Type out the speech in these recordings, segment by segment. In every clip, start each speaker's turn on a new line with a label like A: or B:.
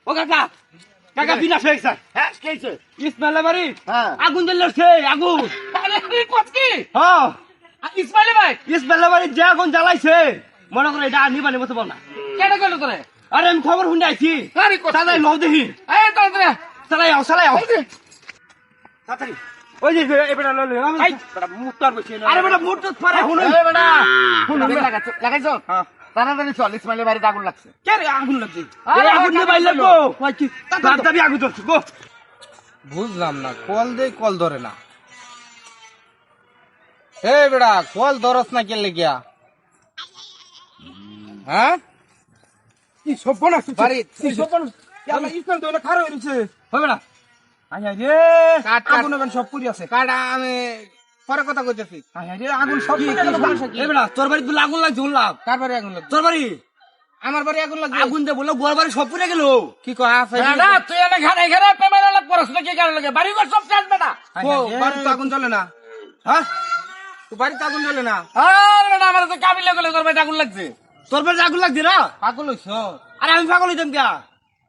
A: ও কাকা কাকা বিনাশ হয়ে গেছে।
B: হ্যাঁ কি হয়েছে?
A: ইসমাইলের বাড়ি
B: হ্যাঁ।
A: আগুন জ্বলছে, আগুন।
C: আরে কি করছি
A: হ্যাঁ,
C: ইসমাইল ভাই
A: ইসমাইলের বাড়ি যে আগুন জ্বালাইছে, মনে করে এটা নিবানি মতো বল না।
C: কেন গেল তোরে?
A: আরে আমি খবর শুনে আইছি।
C: আরে কথা
A: চালাই লও দেখি,
C: এই তো তোরে
A: চালাই আও তাড়াতাড়ি। ওই যে এবারে লই লই আমি বড় মুত্তার বসে না। আরে বড় মুত্ত পারে হুন।
B: এই বেটা
A: হুন
B: লাগাইছো?
A: হ্যাঁ।
B: তাড়াতাড়ি চল, ইসমাইলের বাড়িতে আগুন লাগছে।
A: কে রে আগুন লাগছে?
C: আরে
A: আগুন নিয়ে বাইলে গো। কই কি তাড়াতাড়ি আগুন ধরছ গো।
D: বুঝলাম না, কল দে কল ধরে না। হে বেড়া, কল ধরস না কে লেগিয়া? হ্যাঁ
A: কি সপনা
D: বাড়ি
A: কি সপনা আমরা ইসমাইল তো খারাপ হইছে। হবে না? আই আই রে
D: কাট
A: আগুন এখন সব পুরি আছে।
D: কাটা আমি পরে কথা কইতেছি।
A: আই আই রে আগুন সব পুরি আছে। এ বেটা তোর বাড়ি বলে আগুন লাগছে শুনলাম।
D: কার বাড়ি আগুন লাগছে?
A: তোর বাড়ি
D: আমার বাড়ি আগুন লাগছে।
A: আগুন দে বলে গোর বাড়ি সব পুরে গেল।
D: কি কয় আছে?
C: বেটা তুই এনে ঘরে ঘরে পেমেন্ট আলাপ করছ না কি কারণ লাগে? বাড়ি ঘর সব শেষ বেটা।
D: ও বাড়ি তো আগুন জ্বলে না।
A: হ্যাঁ
D: তো বাড়িতে আগুন জ্বলে না।
C: আরে বেটা আমার তো কাবিলে গলে তোর বাড়ি আগুন লাগছে।
A: তোর বাড়ি আগুন লাগছে না?
D: পাগল হইছ?
A: আরে আমি পাগল হইতাম কে?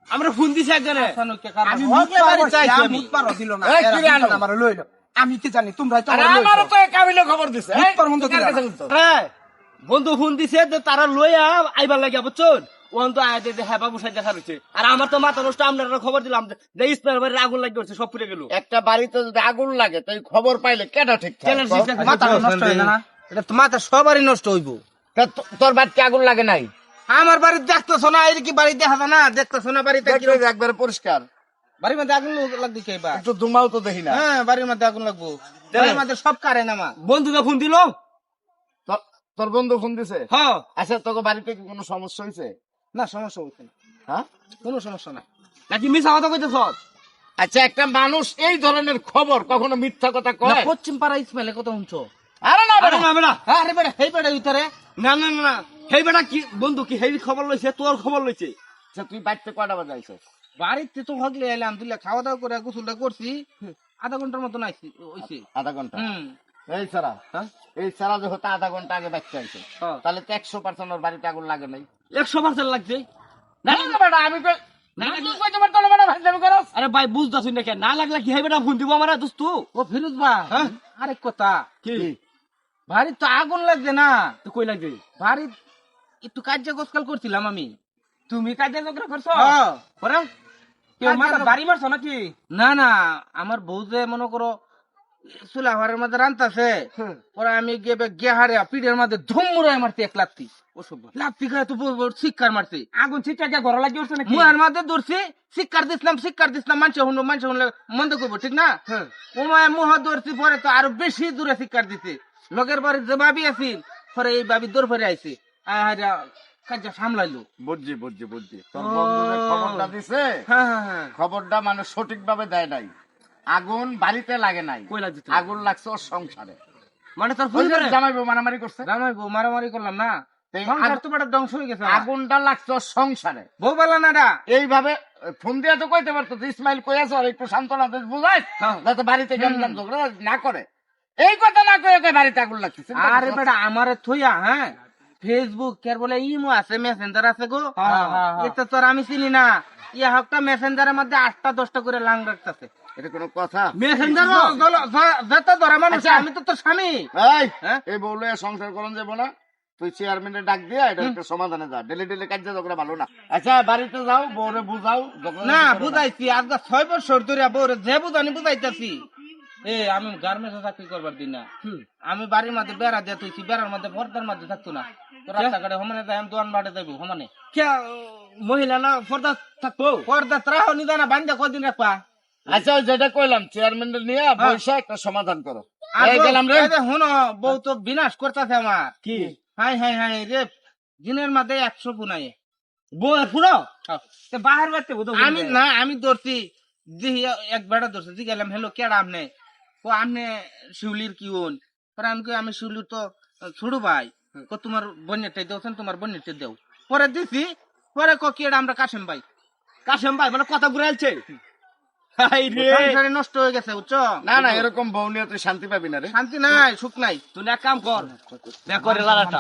A: আমরা ফোন দিছি একজনে।
D: আমি
A: হকলে বাড়ি চাইছি আমি।
D: মুখ পারো দিল না।
C: এই কি রে আনো?
D: আমার লইলো। আমি কি জানি তোমরা তো
C: আরে
D: আমার
C: আমারও
D: লইছো।
C: তো কাবিলে খবর দিছে। এই
D: তোর মন তো
C: কার
D: দিলা।
C: কাছে বলতো?
A: হ্যাঁ বন্ধু ফোন দিছে যে তারা লইয়া আইবার লাগিয়া বুঝছুন। ওখান তো আয় যে হ্যাঁ বাবু সাহেব দেখা রয়েছে। আর আমার তো মাথা নষ্ট, আপনারা খবর দিলাম যে ইসমাইল বাড়ির আগুন লাগিয়ে উঠছে, সব পুড়ে গেল।
B: একটা বাড়িতে যদি আগুন লাগে তাই খবর পাইলে কেটা ঠিক থাকে?
A: চ্যানেল সিস্টেম
D: মাথা নষ্ট হইল না। এটা তো মাথা সবারই নষ্ট হইব।
B: তোর বাড়িতে আগুন লাগে নাই?
D: আমার বাড়ি দেখতেছো না? এই কি বাড়ি দেখা যায় না? দেখতেছো না বাড়িতে কি
B: দেখলে একবারে পরিষ্কার।
D: বাড়ির মধ্যে আগুন লাগবে কি এবার?
B: একটু ধুমাও তো দেখি না।
D: হ্যাঁ বাড়ির মধ্যে আগুন লাগবো। বাড়ির মধ্যে সব কারেন্ট আমার।
A: বন্ধুকে ফোন দিল।
B: তোর বন্ধু ফোন দিছে?
A: হ্যাঁ
B: আচ্ছা তোকে বাড়িতে কি কোনো সমস্যা হয়েছে?
D: না সমস্যা হচ্ছে না,
B: হ্যাঁ?
D: কোনো সমস্যা না।
A: নাকি মিছা কথা কইতেছ?
B: আচ্ছা একটা মানুষ এই ধরনের খবর কখনো মিথ্যা কথা
D: না,
B: কয়?
D: পশ্চিম পাড়া ইসমাইলে কত শুনছো?
B: আরে না
A: আরে না বেটা,
D: আরে বেটা হেই বেটা ভিতরে
A: না না না, হেই বেটা কি বন্ধু কি হেই খবর লইছে? তোর খবর লইছে?
B: আচ্ছা তুই বাড়িতে কয়টা বাজে আইছিস?
D: বাড়িতে তো হগলে এলাম, তুই খাওয়া দাওয়া করে গোসলটা করছি, আধা ঘন্টার মতন আইছি ওইছে।
B: আধা ঘন্টা?
D: হুম
B: এই সারা,
A: হ্যাঁ?
B: এই সারা যে হতে আধা ঘন্টা আগে বাচ্চা আইছে,
A: হ্যাঁ।
B: তাহলে তো 100% ওর বাড়িতে আগুন লাগে নাই।
A: 100% লাগছে।
C: না না বেটা আমি তো না তুই কইতে পারতো না বেটা ভাই যাবে করস।
A: আরে ভাই বুঝতাছিস না কেন? না লাগলে কি হেই বেটা ফোন দিব আমার দোস্ত?
D: ও ফিরোজ ভাই,
A: হ্যাঁ?
D: আরেক কথা,
A: কি
D: বাড়ির তো আগুন লাগছে না,
A: তো কই লাগছে?
D: বাড়ির একটু কার্য গোসকাল করছিলাম আমি।
A: তুমি কাজে জগরে করছো?
D: হ্যাঁ।
A: পরে কেউ মাথা বাড়ি মারছো নাকি?
D: না না, আমার বউ যে মনে করো চুলা ঘরের মধ্যে রান্তাছে, পরে আমি গিয়ে হারে পিঠের মধ্যে ধুম মুড়াই মারছি এক লাত্তি। লাত্তি খায় তো শিক্ষার মারছি,
A: আগুন ছিটা গিয়ে ঘর লাগিয়ে উঠছে নাকি?
D: মুয়ের মধ্যে ধরছি, শিক্ষার দিছিলাম, মানুষ শুনলে মন্দ করবো, ঠিক না? ওমায় মুহ ধরছি, পরে তো আরো বেশি দূরে শিক্ষার দিছে। লগের বাড়ির যে বাবি আছিল, পরে এই বাবি দৌড় ফেরে আইছে, কাজ সামলাইলো।
B: বুঝছি তোর বন্ধু যে খবরটা দিছে,
D: হ্যাঁ হ্যাঁ হ্যাঁ,
B: খবরটা মানে সঠিক ভাবে দেয় নাই। আগুন বাড়িতে লাগে নাই,
A: কই লাগছে তো?
B: আগুন লাগছে ওর সংসারে।
A: মানে তোর
B: ওই
A: ফোন
B: যে
A: করে?
B: জামাই বউ মারামারি করছে,
D: জামাই বউ মারামারি করলাম না,
B: এই
D: সংসার তো বেটা ধ্বংস হয়ে গেছে।
B: আগুনটা লাগছে ওর সংসারে।
D: বউ বলা না ডা,
B: এইভাবে ফোন দিয়ে তো কইতে পারতো যে ইসমাইল কই আছে, আর একটু সান্ত্বনা দিয়ে বুঝাই যাতে বাড়িতে গেলাম ঝগড়া না করে। এই কথা না কয়ে কই বাড়িতে আগুন লাগছে। চিন্তা
D: আরে
B: করছো?
D: বেটা আমারে থইয়া, হ্যাঁ ফেসবুক কের বলে ইমো আছে, মেসেঞ্জার আছে গো, এটা তোর আমি চিনি না। ইয়া হকটা মেসেঞ্জারের মধ্যে 8টা 10টা করে লাং রাখতেছে।
B: এটা কোনো কথা?
A: মেসেঞ্জার
D: যত ধরা মানুষ,
B: আচ্ছা।
D: আমি তো তোর স্বামী।
B: এই
D: হ্যাঁ?
B: এই বউলে সংসার করন যাবো না, তুই চেয়ারম্যানের ডাক দিয়া এটা একটা সমাধানে যা। ডেলি কাজে ঝগড়া ভালো না। আচ্ছা বাড়িতে যাও, বউরে বুঝাও, ঝগড়া
D: না
B: করো
D: বুঝাইছি, আজকে 6 বছর ধরে বউরে যে বুঝানি বুঝাইতেছি। আমি গার্মেন্টসে চাকরি করবার দিন না, আমি বাড়ির মধ্যে বেড়া দিয়ে তুইছি, বেড়ার মধ্যে পর্দার মধ্যে থাকতো না। তো রাস্তাঘাটে হমানে যাই, আমি দোয়ান বাড়ে যাইব হমানে।
A: কে মহিলা না পর্দা থাকবো?
D: পর্দা ত্রাহ নিদানা বান্ধা কদিন রাখবা।
B: আচ্ছা ওই যেটা কইলাম চেয়ারম্যানের নিয়ে বৈশা একটা সমাধান করো।
D: আর
B: এই গেলাম রে।
D: শুনো, বউ তো বিনাশ করতেছে আমার।
A: কি
D: হাই হাই হাই রে, দিনের মধ্যে 100 পুনাই।
A: বউ পুরো বাহার বাড়তে
D: আমি ধরছি, এক বেড়া ধরছি, জি গেলাম হেলো কেডা আমনে? ও আমনে শিউলির কি ওন? পরে আমি কই আমি শিউলির তো ছোট ভাই। তোমার বোনেরটাই দেওছেন, তোমার বোনেরটা দেও। পরে দিছি, পরে কেডা আমরা কাশেম ভাই।
A: কাশেম ভাই মানে কথা ঘুরে আলছে।
D: সংসারে নষ্ট হয়ে গেছে, বুঝছো?
B: না এরকম বউ নিয়ে তুই শান্তি পাবি না রে।
D: শান্তি নাই, সুখ নাই।
A: তুই এক কাম কর, দেখ করে লালাটা